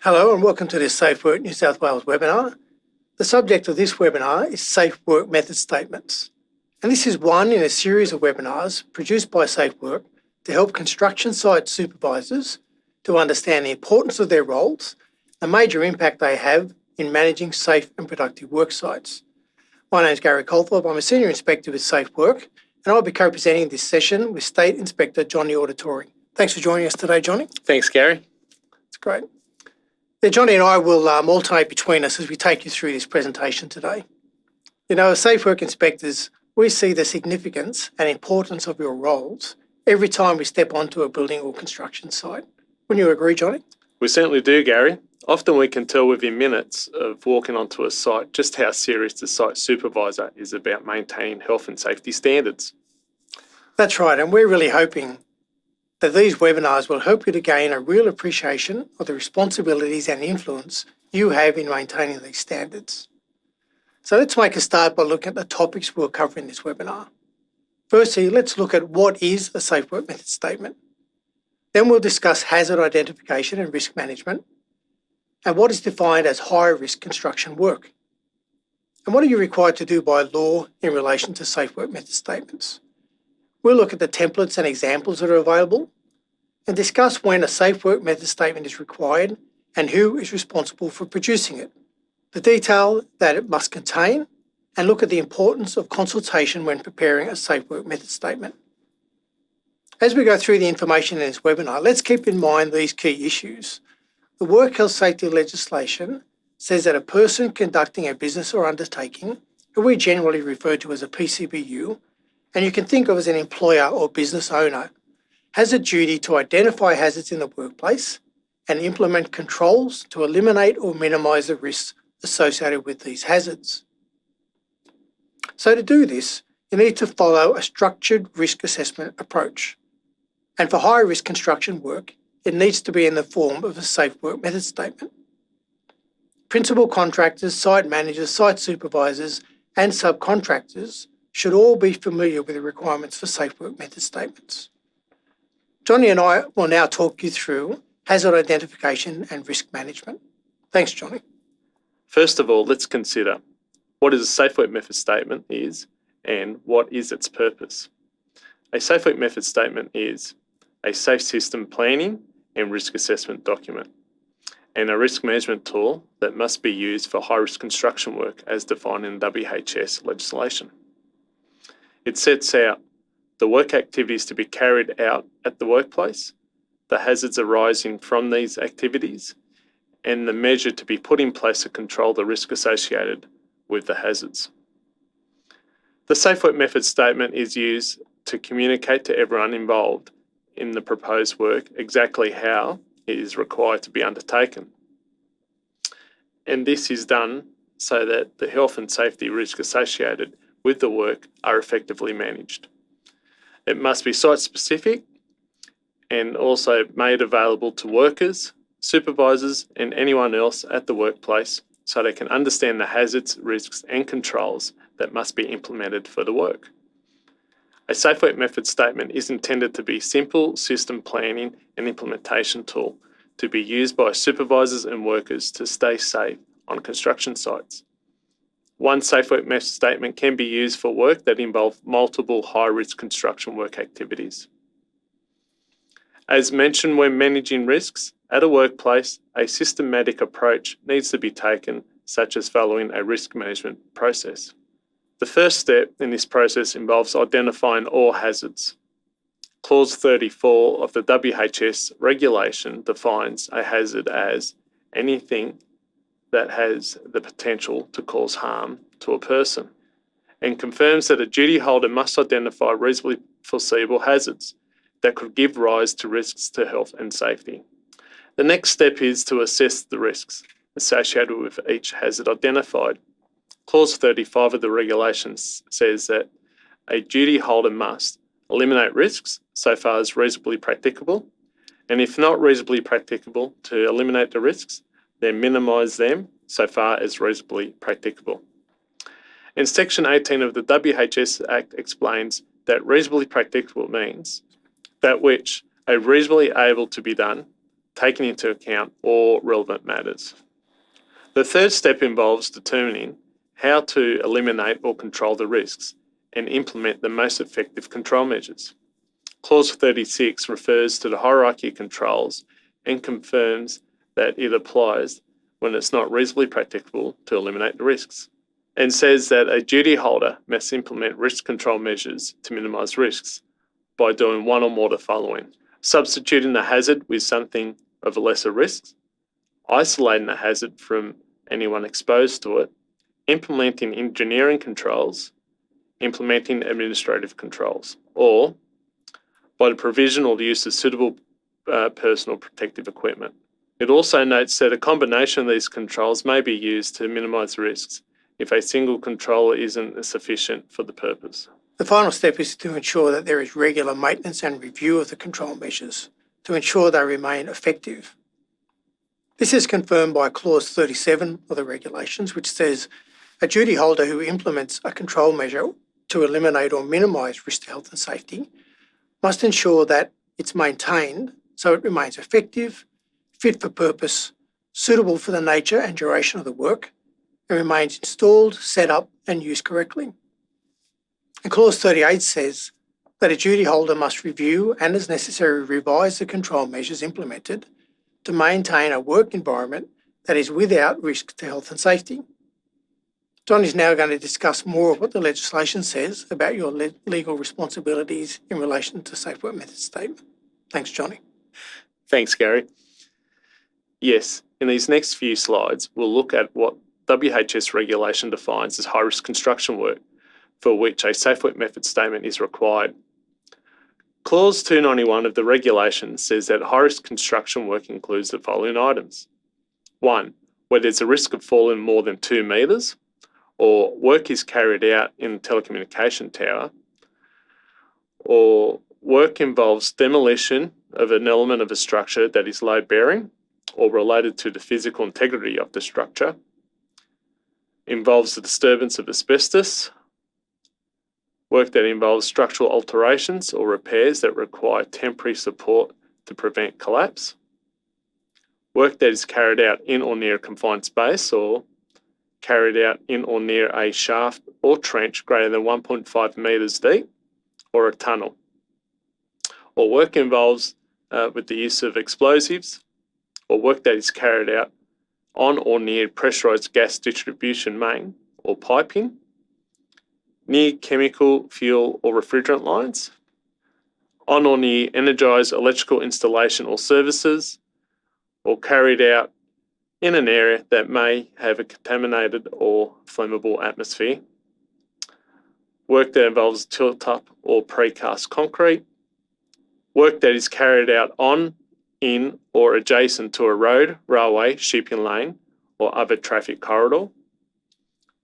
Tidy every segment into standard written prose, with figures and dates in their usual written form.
Hello and welcome to this Safe Work New South Wales webinar. The subject of this webinar is Safe Work Method Statements. And this is one in a series of webinars produced by Safe Work to help construction site supervisors to understand the importance of their roles, the major impact they have in managing safe and productive work sites. My name is Gary Colthorpe. I'm a Senior Inspector with Safe Work and I'll be co-presenting this session with State Inspector Johnny Auditori. Thanks for joining us today, Johnny. Thanks, Gary. It's great. Yeah, Johnny and I will alternate between us as we take you through this presentation today. You know, as Safe Work Inspectors, we see the significance and importance of your roles every time we step onto a building or construction site. Wouldn't you agree, Johnny? We certainly do, Gary. Often we can tell within minutes of walking onto a site just how serious the site supervisor is about maintaining health and safety standards. That's right, and we're really hoping that these webinars will help you to gain a real appreciation of the responsibilities and influence you have in maintaining these standards. So let's make a start by looking at the topics we'll cover in this webinar. Firstly, let's look at what is a Safe Work Method Statement. Then we'll discuss hazard identification and risk management, and what is defined as high-risk construction work. And what are you required to do by law in relation to Safe Work Method Statements? We'll look at the templates and examples that are available and discuss when a Safe Work Method Statement is required and who is responsible for producing it, the detail that it must contain, and look at the importance of consultation when preparing a Safe Work Method Statement. As we go through the information in this webinar, let's keep in mind these key issues. The Work Health Safety legislation says that a person conducting a business or undertaking, who we generally refer to as a PCBU, and you can think of as an employer or business owner, has a duty to identify hazards in the workplace and implement controls to eliminate or minimise the risks associated with these hazards. So to do this, you need to follow a structured risk assessment approach. And for high-risk construction work, it needs to be in the form of a Safe Work Method Statement. Principal contractors, site managers, site supervisors and subcontractors should all be familiar with the requirements for Safe Work Method Statements. Johnny and I will now talk you through hazard identification and risk management. Thanks, Johnny. First of all, let's consider what a Safe Work Method Statement is and what is its purpose. A Safe Work Method Statement is a safe system planning and risk assessment document and a risk management tool that must be used for high-risk construction work as defined in WHS legislation. It sets out the work activities to be carried out at the workplace, the hazards arising from these activities, and the measure to be put in place to control the risk associated with the hazards. The Safe Work Method Statement is used to communicate to everyone involved in the proposed work exactly how it is required to be undertaken. And this is done so that the health and safety risk associated with the work are effectively managed. It must be site-specific and also made available to workers, supervisors and anyone else at the workplace so they can understand the hazards, risks and controls that must be implemented for the work. A Safe Work Method Statement is intended to be a simple system planning and implementation tool to be used by supervisors and workers to stay safe on construction sites. One Safe Work Method Statement can be used for work that involve multiple high-risk construction work activities. As mentioned when managing risks, at a workplace, a systematic approach needs to be taken, such as following a risk management process. The first step in this process involves identifying all hazards. Clause 34 of the WHS regulation defines a hazard as anything that has the potential to cause harm to a person and confirms that a duty holder must identify reasonably foreseeable hazards that could give rise to risks to health and safety. The next step is to assess the risks associated with each hazard identified. Clause 35 of the regulations says that a duty holder must eliminate risks so far as reasonably practicable, and if not reasonably practicable to eliminate the risks, then minimise them so far as reasonably practicable. And Section 18 of the WHS Act explains that reasonably practicable means that which are reasonably able to be done taking into account all relevant matters. The third step involves determining how to eliminate or control the risks and implement the most effective control measures. Clause 36 refers to the hierarchy of controls and confirms that it applies when it's not reasonably practicable to eliminate the risks, and says that a duty holder must implement risk control measures to minimise risks by doing one or more of the following: substituting the hazard with something of a lesser risk, isolating the hazard from anyone exposed to it, implementing engineering controls, implementing administrative controls, or by the provision or the use of suitable personal protective equipment. It also notes that a combination of these controls may be used to minimise risks if a single control isn't sufficient for the purpose. The final step is to ensure that there is regular maintenance and review of the control measures to ensure they remain effective. This is confirmed by Clause 37 of the regulations, which says a duty holder who implements a control measure to eliminate or minimise risk to health and safety must ensure that it's maintained so it remains effective, fit for purpose, suitable for the nature and duration of the work, and remains installed, set up and used correctly. And Clause 38 says that a duty holder must review and, as necessary, revise the control measures implemented to maintain a work environment that is without risk to health and safety. John is now going to discuss more of what the legislation says about your legal responsibilities in relation to Safe Work Method Statement. Thanks, Johnny. Thanks, Gary. Yes, in these next few slides, we'll look at what WHS regulation defines as high-risk construction work, for which a Safe Work Method Statement is required. Clause 291 of the regulation says that high-risk construction work includes the following items. 1. Where there's a risk of falling more than 2 metres, or work is carried out in a telecommunication tower, or work involves demolition of an element of a structure that is load-bearing or related to the physical integrity of the structure, involves the disturbance of asbestos, work that involves structural alterations or repairs that require temporary support to prevent collapse, work that is carried out in or near a confined space or carried out in or near a shaft or trench greater than 1.5 metres deep or a tunnel, or work involves with the use of explosives, or work that is carried out on or near pressurised gas distribution main or piping, near chemical, fuel or refrigerant lines, on or near energised electrical installation or services, or carried out in an area that may have a contaminated or flammable atmosphere, work that involves tilt-up or precast concrete, work that is carried out on, in or adjacent to a road, railway, shipping lane or other traffic corridor,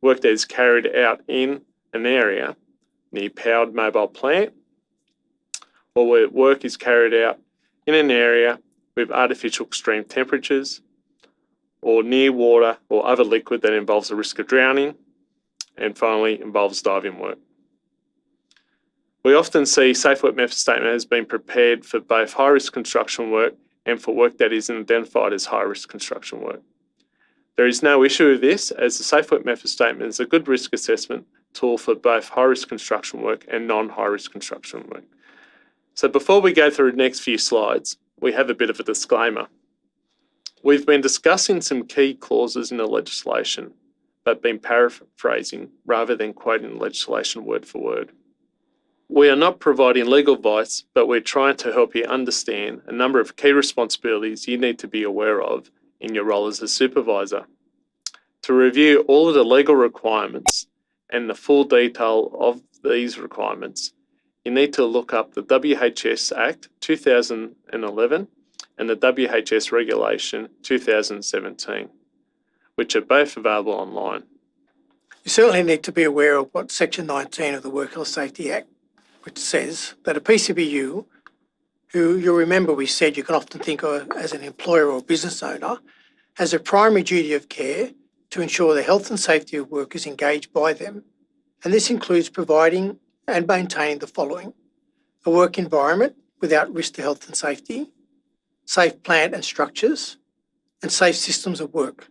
work that is carried out in an area near powered mobile plant, or where work is carried out in an area with artificial extreme temperatures, or near water or other liquid that involves the risk of drowning, and finally involves diving work. We often see Safe Work Method Statement has been prepared for both high-risk construction work and for work that is identified as high-risk construction work. There is no issue with this, as the Safe Work Method Statement is a good risk assessment tool for both high-risk construction work and non-high-risk construction work. So before we go through the next few slides, we have a bit of a disclaimer. We've been discussing some key clauses in the legislation, but been paraphrasing rather than quoting the legislation word for word. We are not providing legal advice, but we're trying to help you understand a number of key responsibilities you need to be aware of in your role as a supervisor. To review all of the legal requirements and the full detail of these requirements, you need to look up the WHS Act 2011 and the WHS Regulation 2017, which are both available online. You certainly need to be aware of what Section 19 of the Work Health Safety Act, which says that a PCBU, who you'll remember we said you can often think of as an employer or business owner, has a primary duty of care to ensure the health and safety of workers engaged by them. And this includes providing and maintaining the following: a work environment without risk to health and safety, safe plant and structures, and safe systems of work,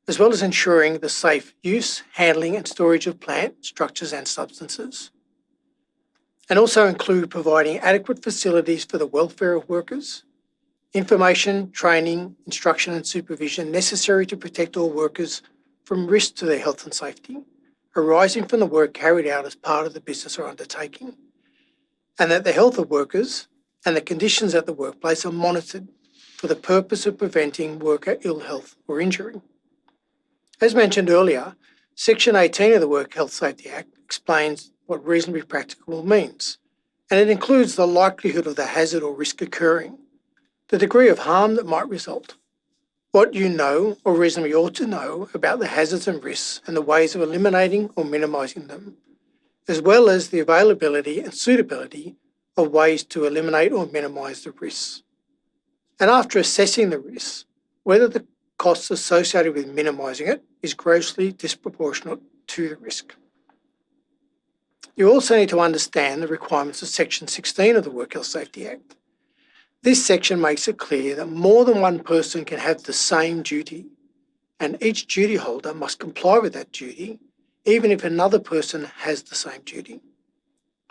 as well as ensuring the safe use, handling and storage of plant, structures and substances. And also include providing adequate facilities for the welfare of workers, information, training, instruction and supervision necessary to protect all workers from risk to their health and safety, arising from the work carried out as part of the business or undertaking, and that the health of workers and the conditions at the workplace are monitored for the purpose of preventing worker ill health or injury. As mentioned earlier, Section 18 of the Work Health Safety Act explains what reasonably practical means, and it includes the likelihood of the hazard or risk occurring, the degree of harm that might result, what you know or reasonably ought to know about the hazards and risks and the ways of eliminating or minimising them, as well as the availability and suitability of ways to eliminate or minimise the risks. And after assessing the risks, whether the costs associated with minimising it is grossly disproportionate to the risk. You also need to understand the requirements of Section 16 of the Work Health Safety Act. This section makes it clear that more than one person can have the same duty, and each duty holder must comply with that duty, even if another person has the same duty.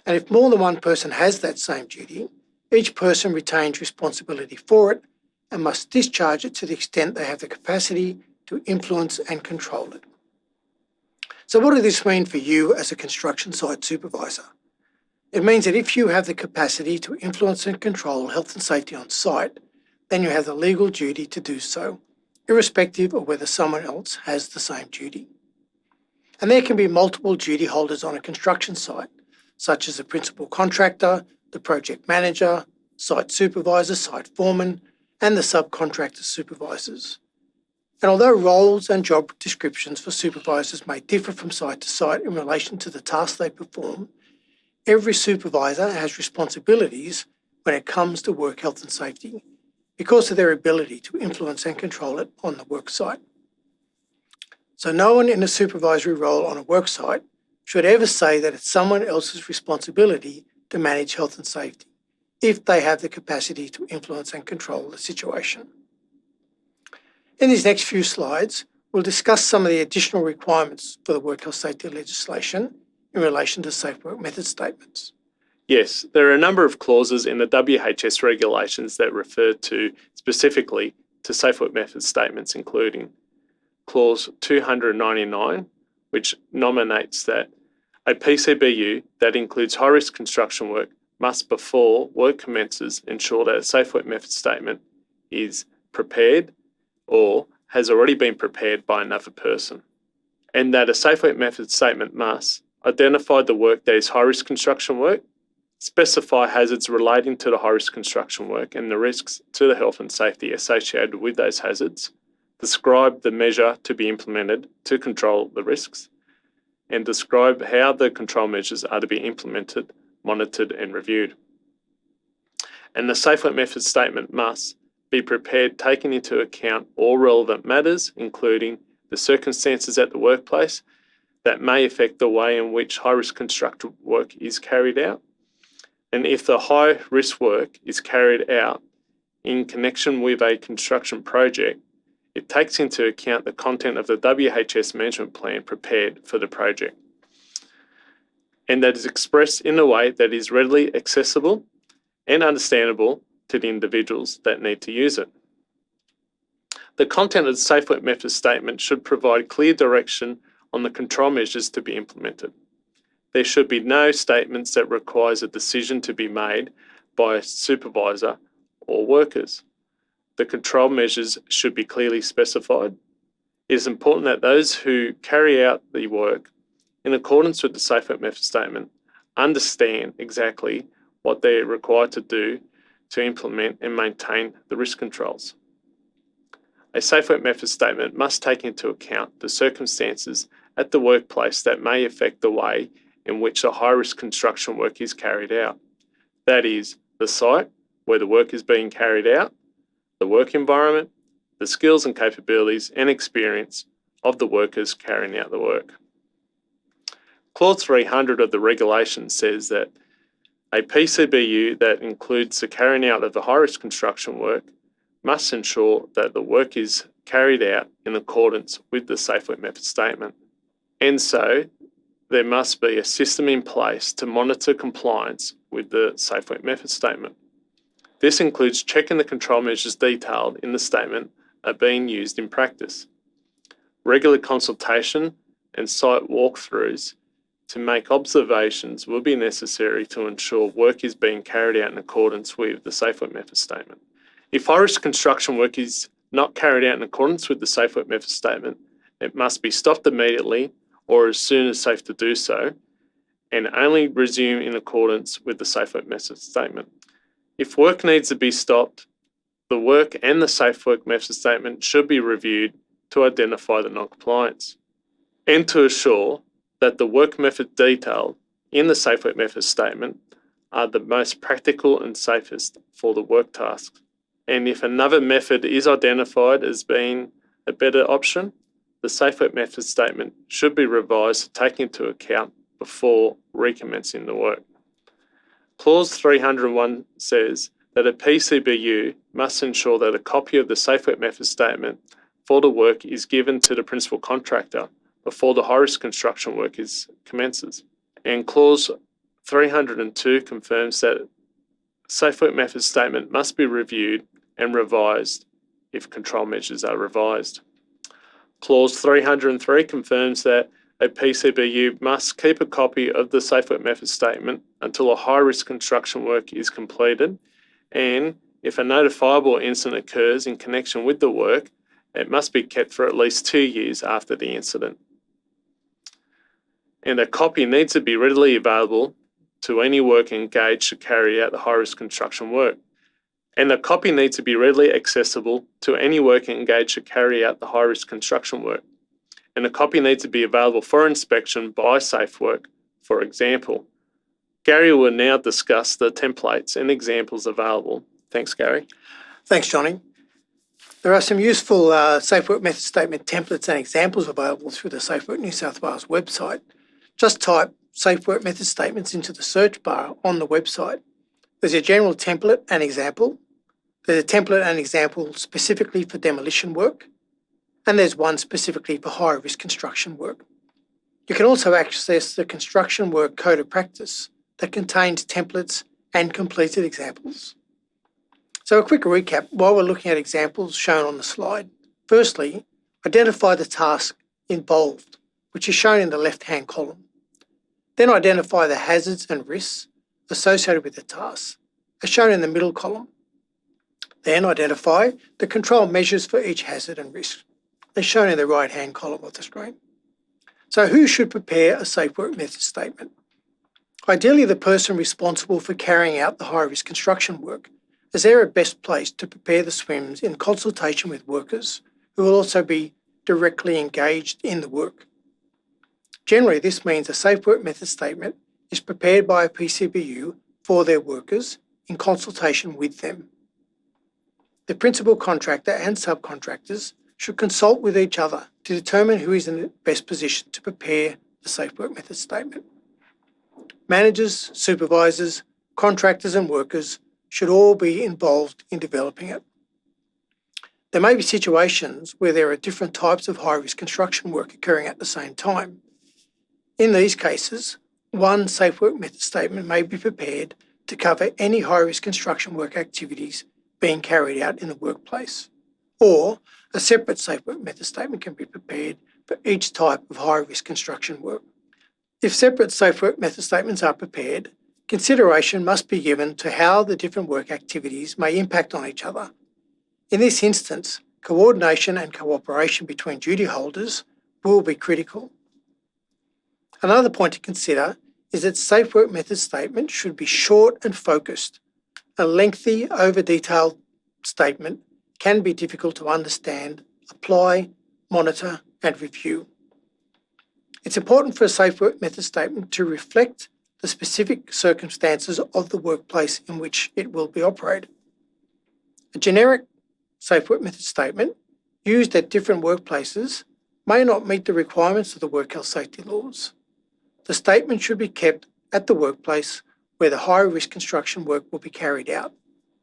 And if more than one person has that same duty, each person retains responsibility for it and must discharge it to the extent they have the capacity to influence and control it. So what does this mean for you as a construction site supervisor? It means that if you have the capacity to influence and control health and safety on site, then you have the legal duty to do so, irrespective of whether someone else has the same duty. And there can be multiple duty holders on a construction site, such as the principal contractor, the project manager, site supervisor, site foreman, and the subcontractor supervisors. And although roles and job descriptions for supervisors may differ from site to site in relation to the tasks they perform, every supervisor has responsibilities when it comes to work health and safety because of their ability to influence and control it on the work site. So no one in a supervisory role on a work site should ever say that it's someone else's responsibility to manage health and safety if they have the capacity to influence and control the situation. In these next few slides, we'll discuss some of the additional requirements for the work health safety legislation in relation to safe work method statements. Yes, there are a number of clauses in the WHS regulations that refer specifically to safe work method statements, including Clause 299, which nominates that a PCBU that includes high-risk construction work must, before work commences, ensure that a safe work method statement is prepared or has already been prepared by another person, and that a safe work method statement must identify the work that is high-risk construction work, specify hazards relating to the high-risk construction work and the risks to the health and safety associated with those hazards, describe the measure to be implemented to control the risks, and describe how the control measures are to be implemented, monitored and reviewed. And the safe work method statement must be prepared taking into account all relevant matters, including the circumstances at the workplace that may affect the way in which high-risk construction work is carried out. And if the high-risk work is carried out in connection with a construction project, it takes into account the content of the WHS management plan prepared for the project, and that is expressed in a way that is readily accessible and understandable to the individuals that need to use it. The content of the safe work method statement should provide clear direction on the control measures to be implemented. There should be no statements that requires a decision to be made by a supervisor or workers. The control measures should be clearly specified. It is important that those who carry out the work in accordance with the safe work method statement understand exactly what they are required to do to implement and maintain the risk controls. A safe work method statement must take into account the circumstances at the workplace that may affect the way in which the high-risk construction work is carried out. That is, the site where the work is being carried out, the work environment, the skills and capabilities and experience of the workers carrying out the work. Clause 300 of the regulation says that a PCBU that includes the carrying out of the high-risk construction work must ensure that the work is carried out in accordance with the safe work method statement. And so, there must be a system in place to monitor compliance with the safe work method statement. This includes checking the control measures detailed in the statement are being used in practice. Regular consultation and site walkthroughs to make observations will be necessary to ensure work is being carried out in accordance with the safe work method statement. If high-risk construction work is not carried out in accordance with the safe work method statement, it must be stopped immediately or as soon as safe to do so, and only resume in accordance with the safe work method statement. If work needs to be stopped, the work and the safe work method statement should be reviewed to identify the non-compliance and to assure that the work method detailed in the safe work method statement are the most practical and safest for the work task. And if another method is identified as being a better option, the safe work method statement should be revised to take into account before recommencing the work. Clause 301 says that a PCBU must ensure that a copy of the safe work method statement for the work is given to the principal contractor before the high-risk construction work commences. And clause 302 confirms that safe work method statement must be reviewed and revised if control measures are revised. Clause 303 confirms that a PCBU must keep a copy of the safe work method statement until a high-risk construction work is completed, and if a notifiable incident occurs in connection with the work, it must be kept for at least 2 years after the incident. And a copy needs to be readily available to any worker engaged to carry out the high-risk construction work. And the copy needs to be readily accessible to any worker engaged to carry out the high-risk construction work. And the copy needs to be available for inspection by SafeWork, for example. Gary will now discuss the templates and examples available. Thanks, Gary. Thanks, Johnny. There are some useful SafeWork method statement templates and examples available through the SafeWork New South Wales website. Just type SafeWork method statements into the search bar on the website. There's a general template and example. There's a template and example specifically for demolition work, and there's one specifically for high-risk construction work. You can also access the construction work code of practice that contains templates and completed examples. So a quick recap while we're looking at examples shown on the slide. Firstly, identify the task involved, which is shown in the left-hand column. Then identify the hazards and risks associated with the task, as shown in the middle column. Then identify the control measures for each hazard and risk, as shown in the right-hand column of the screen. So who should prepare a safe work method statement? Ideally, the person responsible for carrying out the high-risk construction work, as they're best placed to prepare the SWMS in consultation with workers who will also be directly engaged in the work. Generally, this means a safe work method statement is prepared by a PCBU for their workers in consultation with them. The principal contractor and subcontractors should consult with each other to determine who is in the best position to prepare the safe work method statement. Managers, supervisors, contractors and workers should all be involved in developing it. There may be situations where there are different types of high-risk construction work occurring at the same time. In these cases, one safe work method statement may be prepared to cover any high-risk construction work activities being carried out in the workplace, or a separate safe work method statement can be prepared for each type of high-risk construction work. If separate safe work method statements are prepared, consideration must be given to how the different work activities may impact on each other. In this instance, coordination and cooperation between duty holders will be critical. Another point to consider is that safe work method statement should be short and focused. A lengthy, over-detailed statement can be difficult to understand, apply, monitor, and review. It's important for a safe work method statement to reflect the specific circumstances of the workplace in which it will be operated. A generic safe work method statement used at different workplaces may not meet the requirements of the work health safety laws. The statement should be kept at the workplace where the high-risk construction work will be carried out.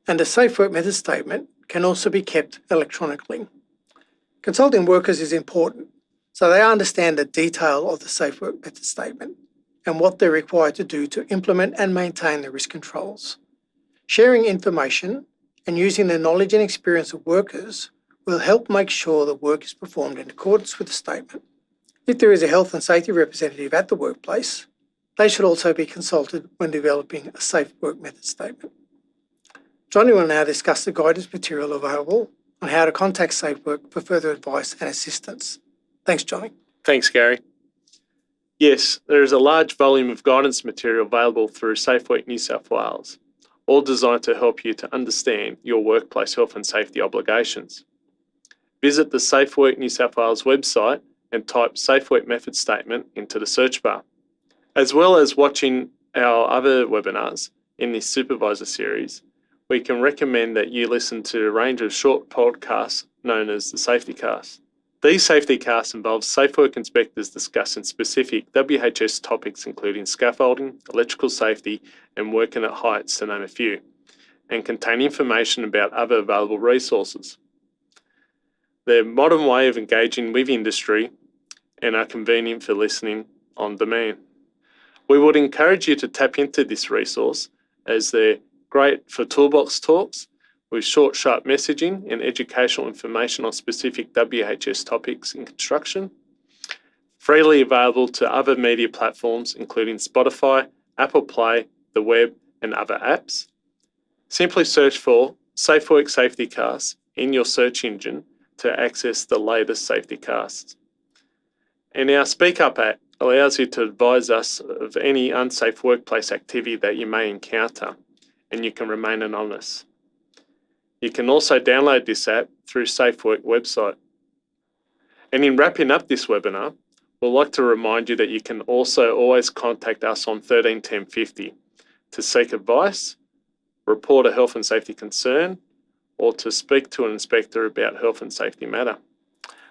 And a safe work method statement can also be kept electronically. Consulting workers is important, so they understand the detail of the Safe Work Method Statement and what they're required to do to implement and maintain the risk controls. Sharing information and using the knowledge and experience of workers will help make sure the work is performed in accordance with the statement. If there is a health and safety representative at the workplace, they should also be consulted when developing a Safe Work Method Statement. Johnny will now discuss the guidance material available on how to contact Safe Work for further advice and assistance. Thanks, Johnny. Thanks, Gary. Yes, there is a large volume of guidance material available through Safe Work New South Wales, all designed to help you to understand your workplace health and safety obligations. Visit the Safe Work New South Wales website and type Safe Work Method Statement into the search bar. As well as watching our other webinars in this supervisor series, we can recommend that you listen to a range of short podcasts known as the Safety Cast. These safety casts involve safe work inspectors discussing specific WHS topics including scaffolding, electrical safety and working at heights, to name a few, and contain information about other available resources. They're a modern way of engaging with industry and are convenient for listening on demand. We would encourage you to tap into this resource as they're great for toolbox talks with short, sharp messaging and educational information on specific WHS topics in construction. Freely available to other media platforms including Spotify, Apple Play, the web and other apps. Simply search for Safe Work Safety Casts in your search engine to access the latest safety casts. And our Speak Up app allows you to advise us of any unsafe workplace activity that you may encounter, and you can remain anonymous. You can also download this app through Safe Work website. And in wrapping up this webinar, we'd like to remind you that you can also always contact us on 13 10 50 to seek advice, report a health and safety concern, or to speak to an inspector about health and safety matter.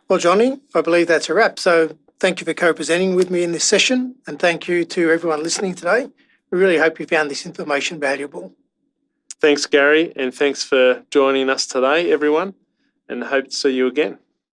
Well, Johnny, I believe that's a wrap. So thank you for co-presenting with me in this session, and thank you to everyone listening today. We really hope you found this information valuable. Thanks, Gary, and thanks for joining us today, everyone, and hope to see you again.